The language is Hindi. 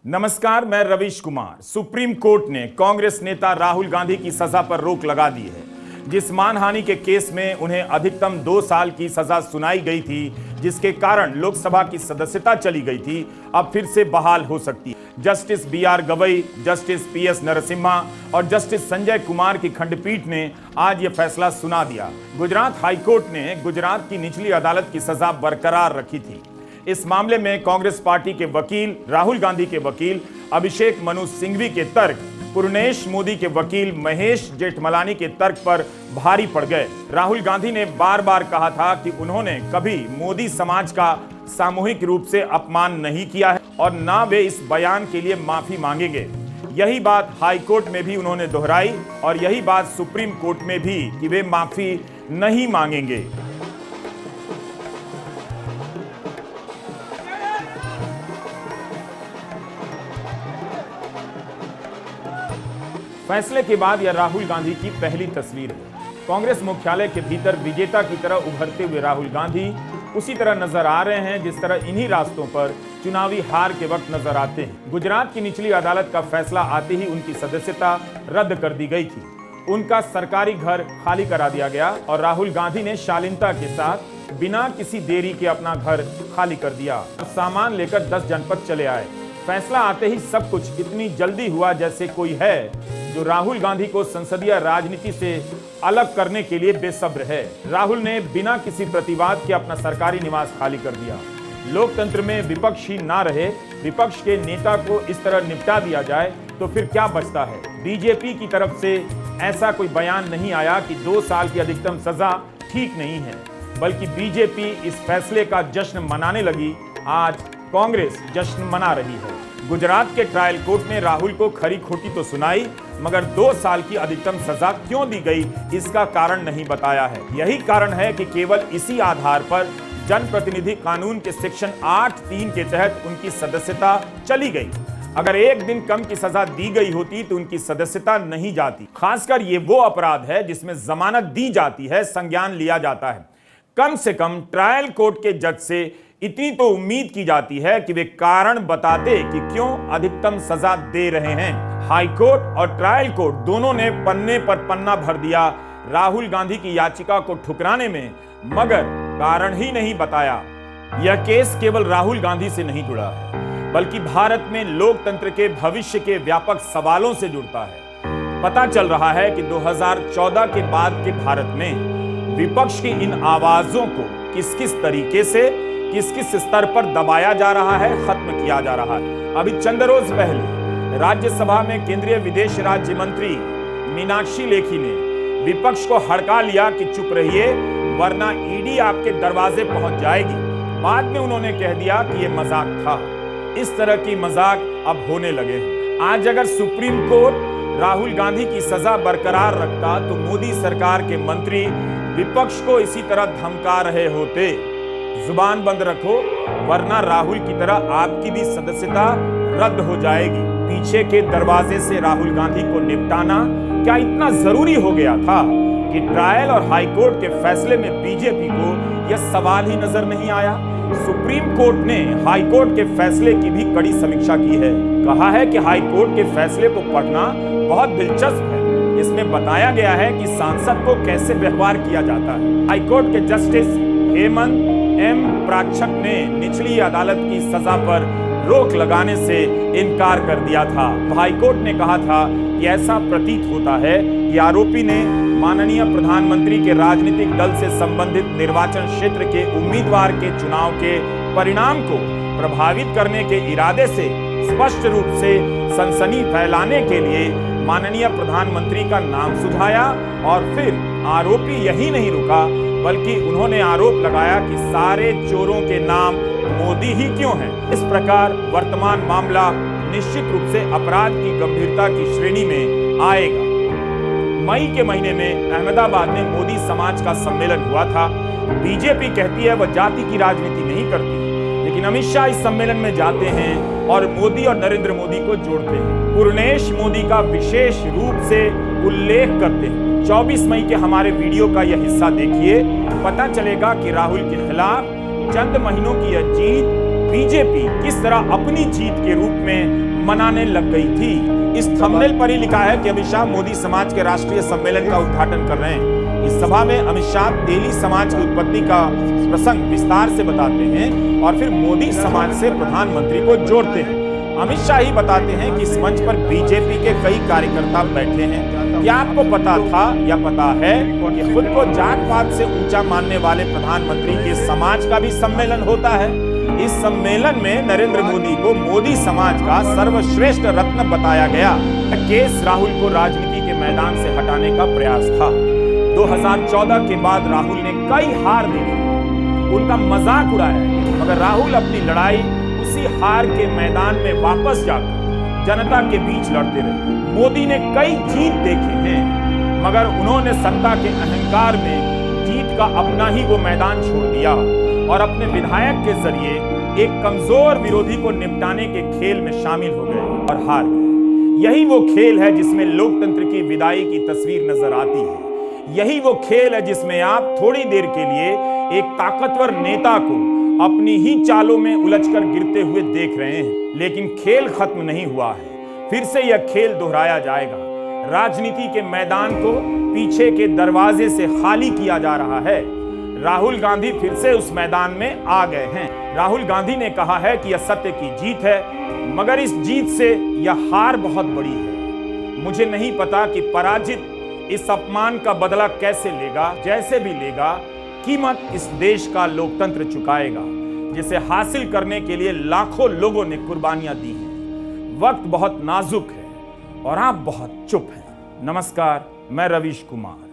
नमस्कार, मैं रवीश कुमार। सुप्रीम कोर्ट ने कांग्रेस नेता राहुल गांधी की सजा पर रोक लगा दी है। जिस मानहानि के केस में उन्हें अधिकतम 2 साल की सजा सुनाई गई थी, जिसके कारण लोकसभा की सदस्यता चली गई थी, अब फिर से बहाल हो सकती है। Justice BR Gavai, justice PS Narasimha और जस्टिस संजय कुमार की खंडपीठ ने आज यह फैसला सुना दिया। गुजरात हाईकोर्ट ने गुजरात की निचली अदालत की सजा बरकरार रखी थी। इस मामले में कांग्रेस पार्टी के वकील, राहुल गांधी के वकील अभिषेक मनु सिंघवी के तर्क पूर्णेश मोदी के वकील महेश जेठमलानी के तर्क पर भारी पड़ गए। राहुल गांधी ने बार बार कहा था कि उन्होंने कभी मोदी समाज का सामूहिक रूप से अपमान नहीं किया है और ना वे इस बयान के लिए माफी मांगेंगे। यही बात हाई कोर्ट में भी उन्होंने दोहराई और यही बात सुप्रीम कोर्ट में भी कि वे माफी नहीं मांगेंगे। फैसले के बाद यह राहुल गांधी की पहली तस्वीर है। कांग्रेस मुख्यालय के भीतर विजेता की तरह उभरते हुए राहुल गांधी उसी तरह नजर आ रहे हैं जिस तरह इन्हीं रास्तों पर चुनावी हार के वक्त नजर आते हैं। गुजरात की निचली अदालत का फैसला आते ही उनकी सदस्यता रद्द कर दी गई थी। उनका सरकारी घर खाली करा दिया गया और राहुल गांधी ने शालीनता के साथ बिना किसी देरी के अपना घर खाली कर दिया और सामान लेकर 10 जनपद चले आए। फैसला आते ही सब कुछ इतनी जल्दी हुआ जैसे कोई है जो राहुल गांधी को संसदीय राजनीति से अलग करने के लिए बेसब्र है। राहुल ने बिना किसी प्रतिवाद के अपना सरकारी निवास खाली कर दिया। लोकतंत्र में विपक्ष ही ना रहे, विपक्ष के नेता को इस तरह निपटा दिया जाए तो फिर क्या बचता है। बीजेपी की तरफ से ऐसा कोई बयान नहीं आया कि 2 साल की अधिकतम सजा ठीक नहीं है, बल्कि बीजेपी इस फैसले का जश्न मनाने लगी। आज कांग्रेस जश्न मना रही है। गुजरात के ट्रायल कोर्ट ने राहुल को खरी खोटी तो सुनाई, मगर 2 साल की अधिकतम सजा क्यों दी गई इसका कारण नहीं बताया है। यही कारण है कि केवल इसी आधार पर जनप्रतिनिधि कानून के सेक्शन 8(3) के तहत उनकी सदस्यता चली गई। अगर एक दिन कम की सजा दी गई होती तो उनकी सदस्यता नहीं जाती। खासकर ये वो अपराध है जिसमें जमानत दी जाती है, संज्ञान लिया जाता है। कम से कम ट्रायल कोर्ट के जज से इतनी तो उम्मीद की जाती है कि वे कारण बताते कि क्यों अधिकतम सजा दे रहे हैं। हाई कोर्ट और ट्रायल कोर्ट दोनों ने पन्ने पर पन्ना भर दिया राहुल गांधी की याचिका को ठुकराने में, मगर कारण ही नहीं बताया। यह केस केवल राहुल गांधी से नहीं जुड़ा है, बल्कि भारत में लोकतंत्र के भविष्य के व्यापक सवालों से जुड़ता है। पता चल रहा है कि 2014 के बाद के भारत में विपक्ष की इन आवाजों को किस किस तरीके से, किस किस स्तर पर दबाया जा रहा है, खत्म किया जा रहा है। अभी चंद रोज पहले राज्यसभा में केंद्रीय विदेश राज्य मंत्री मीनाक्षी लेखी ने विपक्ष को हड़का लिया कि चुप रहिए वरना ईडी आपके दरवाजे पहुंच जाएगी। बाद में उन्होंने कह दिया कि यह मजाक था। इस तरह की मजाक अब होने लगे हैं। आज अगर सुप्रीम कोर्ट राहुल गांधी की सजा बरकरार रखता तो मोदी सरकार के मंत्री विपक्ष को इसी तरह धमका रहे होते, जुबान बंद रखो वरना राहुल की तरह आपकी भी सदस्यता रद्द हो जाएगी। पीछे के दरवाजे से राहुल गांधी को निपटाना क्या इतना जरूरी हो गया था कि ट्रायल और हाई कोर्ट के फैसले में बीजेपी को यह सवाल ही नजर नहीं आया। सुप्रीम कोर्ट ने हाई कोर्ट के फैसले की भी कड़ी समीक्षा की है। कहा है कि हाई कोर्ट के फैसले को पढ़ना बहुत दिलचस्प है। इसमें बताया गया है कि सांसद को कैसे व्यवहार किया जाता है। हाई कोर्ट के जस्टिस हेमंत M प्राक्षक ने निचली अदालत की सजा पर रोक लगाने से इनकार कर दिया था। हाईकोर्ट ने कहा था कि ऐसा प्रतीत होता है कि आरोपी ने माननीय प्रधानमंत्री के राजनीतिक दल से संबंधित निर्वाचन क्षेत्र के उम्मीदवार के चुनाव के परिणाम को प्रभावित करने के इरादे से स्पष्ट रूप से सनसनी फैलाने के लिए माननीय प्रधानमंत्री का नाम सुझाया और फिर आरोपी यही नहीं रुका बल्कि उन्होंने आरोप लगाया कि सारे चोरों के नाम मोदी ही क्यों हैं। इस प्रकार वर्तमान मामला निश्चित रूप से अपराध की गंभीरता की श्रेणी में आएगा। मई के महीने में अहमदाबाद में मोदी समाज का सम्मेलन हुआ था। बीजेपी कहती है वह जाति की राजनीति नहीं करती, लेकिन अमित शाह इस सम्मेलन में जाते हैं और मोदी और नरेंद्र मोदी को जोड़ते हैं। पूर्णेश मोदी का विशेष रूप से उल्लेख करते हैं। 24 मई के हमारे वीडियो का यह हिस्सा देखिए, पता चलेगा कि राहुल के खिलाफ चंद महीनों की यह जीत बीजेपी किस तरह अपनी जीत के रूप में मनाने लग गई थी। इस थंबनेल पर ही लिखा है कि अमित शाह मोदी समाज के राष्ट्रीय सम्मेलन का उद्घाटन कर रहे हैं। इस सभा में अमित शाह तेली समाज की उत्पत्ति का प्रसंग विस्तार से बताते हैं और फिर मोदी समाज से प्रधानमंत्री को जोड़ते हैं। अमित शाह ही बताते हैं कि इस मंच पर बीजेपी के कई कार्यकर्ता बैठे हैं। क्या आपको पता था या पता है कि खुद को जात पात से ऊंचा मानने वाले प्रधानमंत्री के समाज का भी सम्मेलन होता है? इस सम्मेलन में नरेंद्र मोदी को मोदी समाज का सर्वश्रेष्ठ रत्न बताया गया। केस राहुल को राजनीति के मैदान से हटाने का प्रयास था। 2014 के बाद राहुल ने कई हार देखी, उनका मजाक उड़ाया, मगर राहुल अपनी लड़ाई उसी हार के मैदान में वापस जाकर जनता के बीच लड़ते रहे। मोदी ने कई जीत देखे हैं, मगर उन्होंने सत्ता के अहंकार में जीत का अपना ही वो मैदान छोड़ दिया और अपने विधायक के जरिए एक कमजोर विरोधी को निपटाने के खेल में शामिल हो गए और हार गए। यही वो खेल है जिसमें लोकतंत्र की विदाई की तस्वीर नजर आती है। यही वो खेल है जिसमें आप थोड़ी देर के लिए एक ताकतवर नेता को अपनी ही चालों में उलझकर गिरते हुए देख रहे हैं, लेकिन खेल खत्म नहीं हुआ है। फिर से यह खेल दोहराया जाएगा। राजनीति के मैदान को पीछे के दरवाजे से खाली किया जा रहा है। राहुल गांधी फिर से उस मैदान में आ गए हैं। राहुल गांधी ने कहा है कि यह सत्य की जीत है, मगर इस जीत से यह हार बहुत बड़ी है। मुझे नहीं पता कि पराजित इस अपमान का बदला कैसे लेगा। जैसे भी लेगा, कीमत इस देश का लोकतंत्र चुकाएगा, जिसे हासिल करने के लिए लाखों लोगों ने कुर्बानियां दी हैं। वक्त बहुत नाजुक है और आप बहुत चुप हैं। नमस्कार, मैं रवीश कुमार।